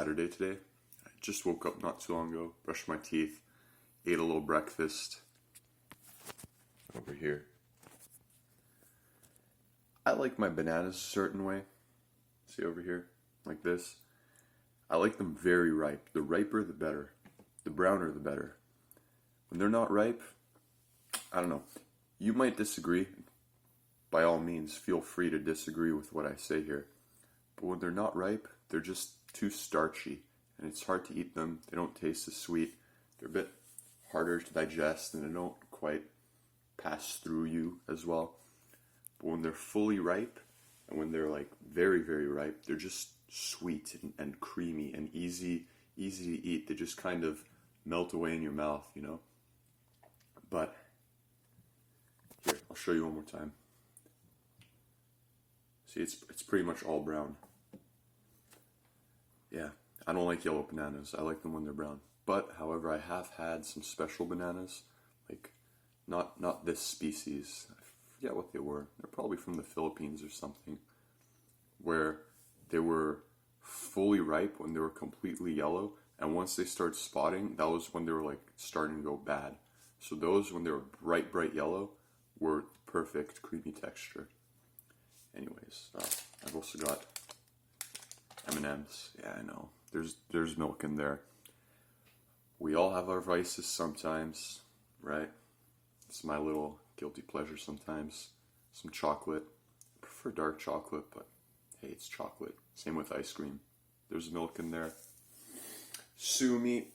Saturday today. I just woke up not too long ago, brushed my teeth, ate a little breakfast over here. I like my bananas a certain way. See over here, like this. I like them very ripe. The riper, the better. The browner, the better. When they're not ripe, I don't know. You might disagree. By all means, feel free to disagree with what I say here. But when they're not ripe, they're just too starchy, and it's hard to eat them. They don't taste as sweet. They're a bit harder to digest, and they don't quite pass through you as well. But when they're fully ripe, and when they're like very, very ripe, they're just sweet and creamy and easy to eat. They just kind of melt away in your mouth, you know? But here, I'll show you one more time. See, it's pretty much all brown. Yeah, I don't like yellow bananas. I like them when they're brown. But, however, I have had some special bananas, like not this species. I forget what they were. They're probably from the Philippines or something, where they were fully ripe when they were completely yellow, and once they started spotting, that was when they were like starting to go bad. So those, when they were bright yellow, were perfect creamy texture. Anyways, I've also got M&Ms. Yeah, I know. There's milk in there. We all have our vices sometimes, right? It's my little guilty pleasure sometimes. Some chocolate. I prefer dark chocolate, but hey, it's chocolate. Same with ice cream. There's milk in there. Sue me.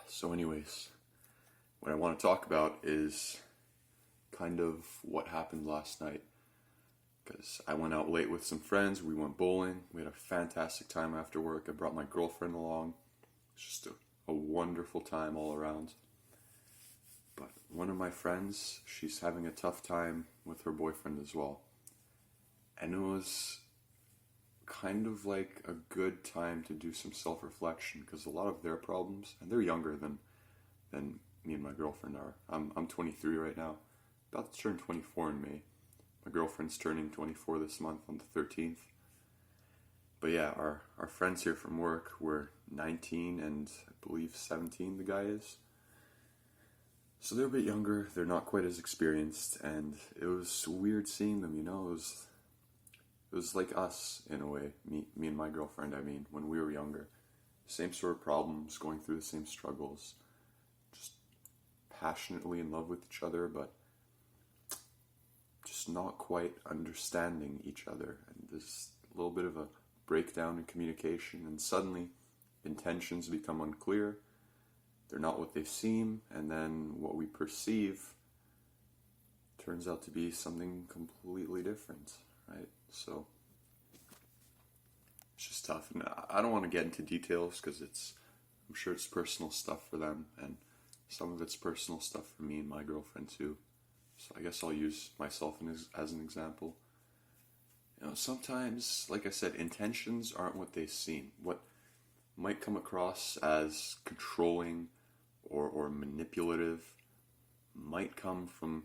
So anyways, what I want to talk about is kind of what happened last night. Because I went out late with some friends. We went bowling. We had a fantastic time after work. I brought my girlfriend along. It's just a wonderful time all around. But one of my friends, she's having a tough time with her boyfriend as well. And it was kind of like a good time to do some self-reflection, because a lot of their problems, and they're younger than me and my girlfriend are. I'm 23 right now, about to turn 24 in May. My girlfriend's turning 24 this month on the 13th. But yeah, our friends here from work were 19 and I believe 17, the guy is. So they're a bit younger, they're not quite as experienced, and it was weird seeing them, you know. It was like us, in a way, me and my girlfriend, I mean, when we were younger. Same sort of problems, going through the same struggles, just passionately in love with each other, but just not quite understanding each other. And there's a little bit of a breakdown in communication, and suddenly intentions become unclear. They're not what they seem, and then what we perceive turns out to be something completely different, right? So it's just tough, and I don't want to get into details because I'm sure it's personal stuff for them, and some of it's personal stuff for me and my girlfriend too. So I guess I'll use myself as an example. You know, sometimes, like I said, intentions aren't what they seem. What might come across as controlling or manipulative might come from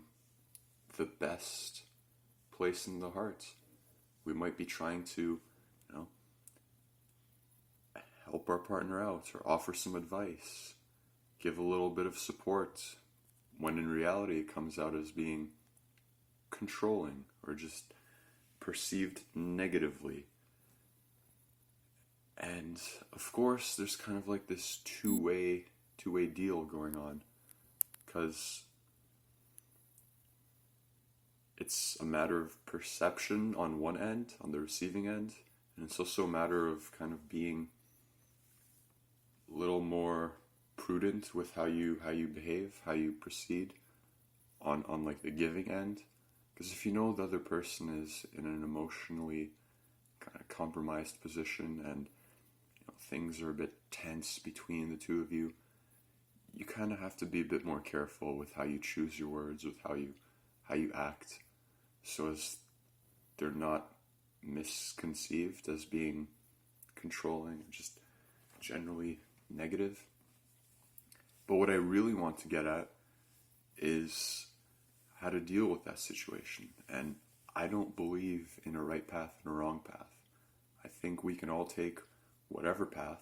the best place in the heart. We might be trying to, you know, help our partner out or offer some advice, give a little bit of support, when in reality it comes out as being controlling or just perceived negatively. And of course there's kind of like this two-way deal going on, because it's a matter of perception on one end, on the receiving end, and it's also a matter of kind of being a little more prudent with how you behave, how you proceed on like the giving end. Because if you know the other person is in an emotionally kind of compromised position, and you know, things are a bit tense between the two of you, you kind of have to be a bit more careful with how you choose your words, with how you act, so as they're not misconceived as being controlling, just generally negative. But what I really want to get at is how to deal with that situation. And I don't believe in a right path and a wrong path. I think we can all take whatever path,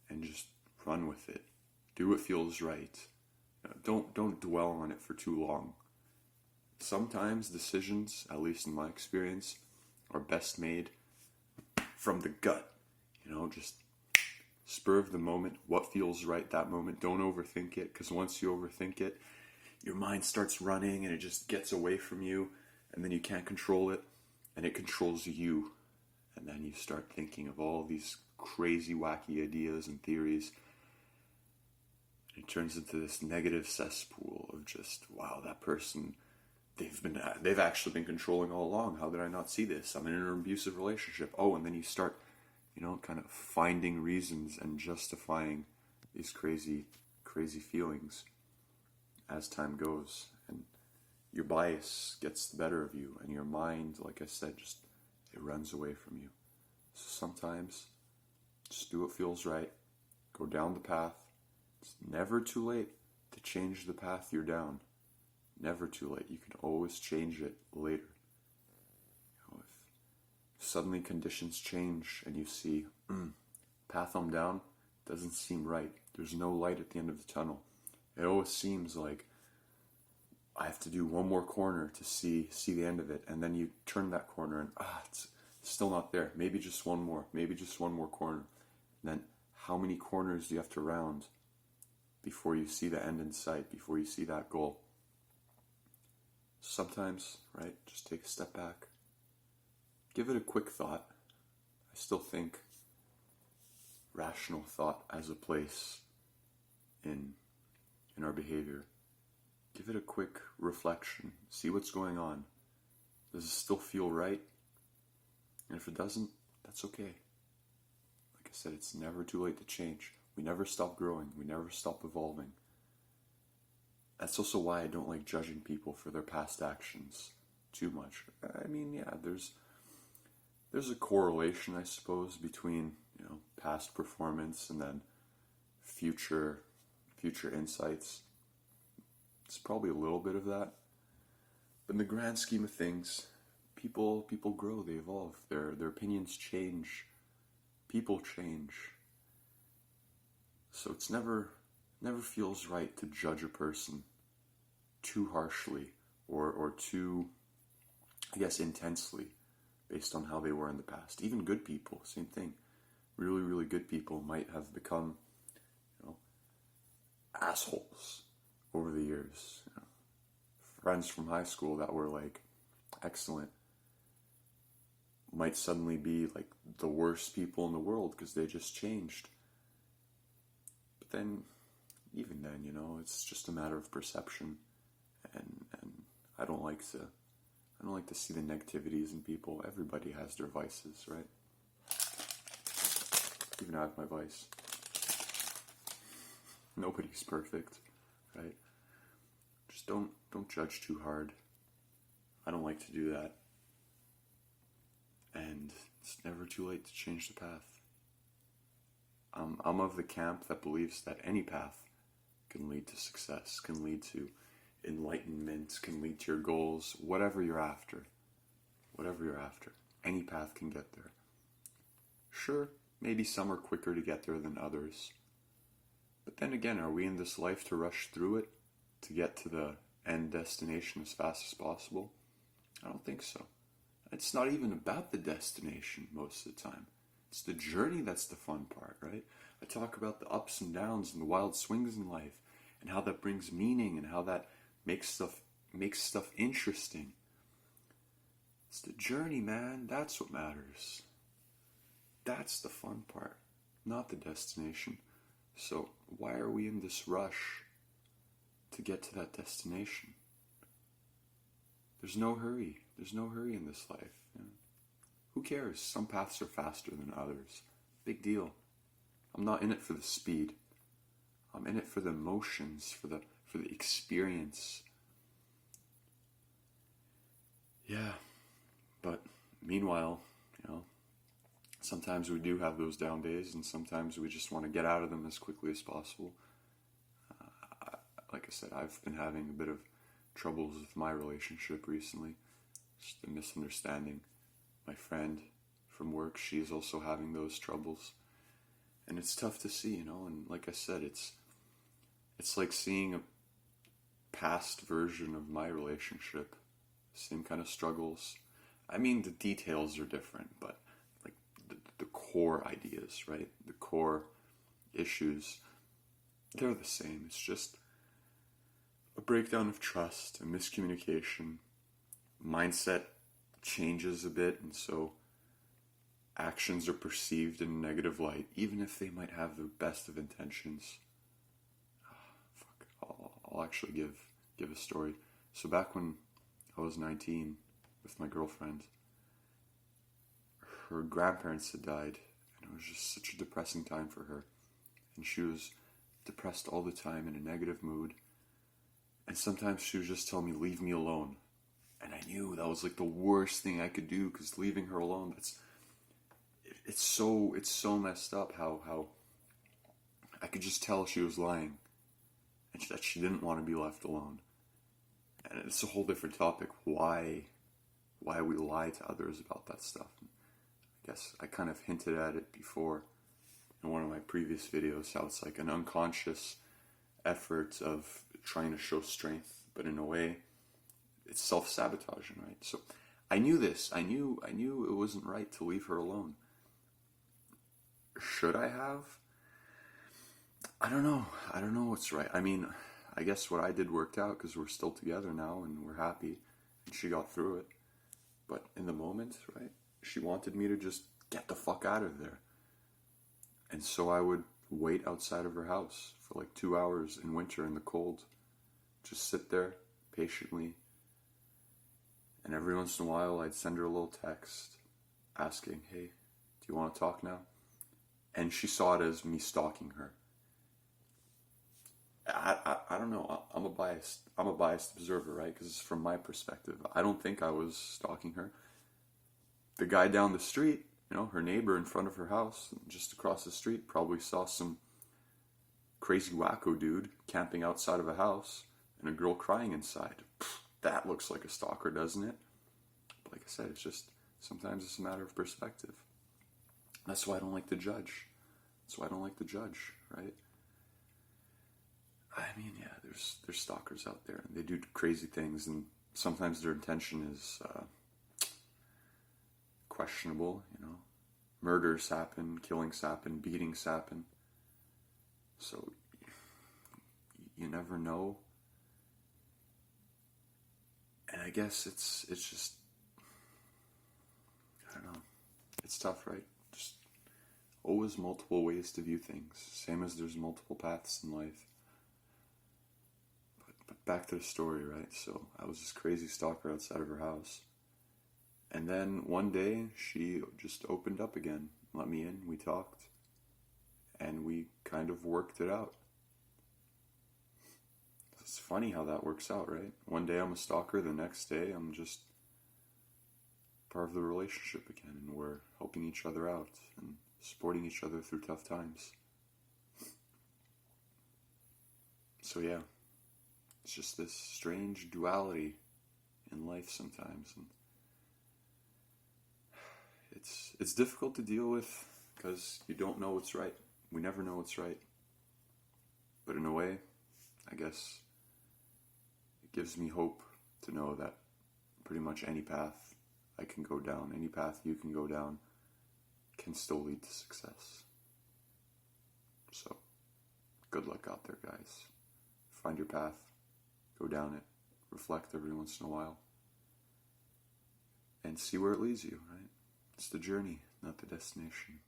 and just run with it. Do what feels right. Don't dwell on it for too long. Sometimes decisions, at least in my experience, are best made from the gut. Just spur of the moment, what feels right that moment. Don't overthink it, because once you overthink it, your mind starts running and it just gets away from you, and then you can't control it, and it controls you. And then you start thinking of all these crazy, wacky ideas and theories. It turns into this negative cesspool of just, wow, that person, they've actually been controlling all along. How did I not see this? I'm in an abusive relationship. Oh, and then you start, kind of finding reasons and justifying these crazy, crazy feelings as time goes. And your bias gets the better of you, and your mind, like I said, it runs away from you. So sometimes, just do what feels right. Go down the path. It's never too late to change the path you're down. Never too late. You can always change it later. If suddenly conditions change and you see, path I'm down doesn't seem right. There's no light at the end of the tunnel. It always seems like I have to do one more corner to see the end of it, and then you turn that corner and it's still not there. Maybe just one more. Maybe just one more corner. And then how many corners do you have to round before you see the end in sight, before you see that goal? Sometimes, right, just take a step back. Give it a quick thought. I still think rational thought has a place in our behavior. Give it a quick reflection. See what's going on. Does it still feel right? And if it doesn't, that's okay. Like I said, it's never too late to change. We never stop growing. We never stop evolving. That's also why I don't like judging people for their past actions too much. I mean, yeah, there's a correlation, I suppose, between past performance and then future insights. It's probably a little bit of that, but in the grand scheme of things, people grow, they evolve, their opinions change, people change. So it's never feels right to judge a person too harshly or too, I guess, intensely based on how they were in the past. Even good people, same thing. Really, really good people might have become, assholes over the years. Friends from high school that were like excellent might suddenly be like the worst people in the world because they just changed. But then, even then, it's just a matter of perception, and I don't like to see the negativities in people. Everybody has their vices, right? Even I have my vice. Nobody's perfect, right? Just don't judge too hard. I don't like to do that. And it's never too late to change the path. I'm of the camp that believes that any path can lead to success, can lead to enlightenment, can lead to your goals, whatever you're after. Whatever you're after. Any path can get there. Sure, maybe some are quicker to get there than others. But then again, are we in this life to rush through it, to get to the end destination as fast as possible? I don't think so. It's not even about the destination most of the time. It's the journey that's the fun part, right? I talk about the ups and downs and the wild swings in life, and how that brings meaning and how that makes stuff interesting. It's the journey, man. That's what matters. That's the fun part, not the destination. So why are we in this rush to get to that destination? There's no hurry. There's no hurry in this life. Who cares? Some paths are faster than others. Big deal. I'm not in it for the speed. I'm in it for the emotions, for the experience. Yeah, but meanwhile, sometimes we do have those down days, and sometimes we just want to get out of them as quickly as possible. Like I said, I've been having a bit of troubles with my relationship recently. Just a misunderstanding. My friend from work, she's also having those troubles. And it's tough to see, and like I said, it's like seeing a past version of my relationship. Same kind of struggles. I mean, the details are different, but like the core ideas, right? The core issues, they're the same. It's just a breakdown of trust, a miscommunication, mindset changes a bit, and so actions are perceived in a negative light, even if they might have the best of intentions. Fuck, I'll actually give a story. So back when I was 19 with my girlfriend, her grandparents had died, and it was just such a depressing time for her. And she was depressed all the time, in a negative mood. And sometimes she would just tell me, leave me alone. And I knew that was like the worst thing I could do, because leaving her alone, it's so messed up how I could just tell she was lying, and that she didn't want to be left alone. And it's a whole different topic, why we lie to others about that stuff. I guess I kind of hinted at it before in one of my previous videos, how it's like an unconscious effort of trying to show strength, but in a way, it's self-sabotaging, right? So I knew this. I knew it wasn't right to leave her alone. Should I have? I don't know. I don't know what's right. I mean, I guess what I did worked out, because we're still together now and we're happy, and she got through it. But in the moment, right, she wanted me to just get the fuck out of there. And so I would wait outside of her house for like 2 hours in winter in the cold. Just sit there patiently. And every once in a while I'd send her a little text asking, hey, do you want to talk now? And she saw it as me stalking her. I don't know. I'm a biased observer, right? Because it's from my perspective. I don't think I was stalking her. The guy down the street, her neighbor in front of her house, just across the street, probably saw some crazy wacko dude camping outside of a house and a girl crying inside. That looks like a stalker, doesn't it? But like I said, it's just, sometimes it's a matter of perspective. That's why I don't like to judge. That's why I don't like to judge, right? I mean, yeah, there's stalkers out there, and they do crazy things, and sometimes their intention is questionable, Murders happen, killings happen, beatings happen. So you never know. And I guess it's just, I don't know. It's tough, right? Just always multiple ways to view things. Same as there's multiple paths in life. But back to the story, right? So I was this crazy stalker outside of her house. And then one day she just opened up again, let me in, we talked, and we kind of worked it out. It's funny how that works out, right? One day I'm a stalker, the next day I'm just part of the relationship again, and we're helping each other out and supporting each other through tough times. So yeah, it's just this strange duality in life sometimes, and it's difficult to deal with because you don't know what's right. We never know what's right. But in a way, I guess it gives me hope to know that pretty much any path I can go down, any path you can go down, can still lead to success. So, good luck out there, guys. Find your path, go down it, reflect every once in a while, and see where it leads you, right? It's the journey, not the destination.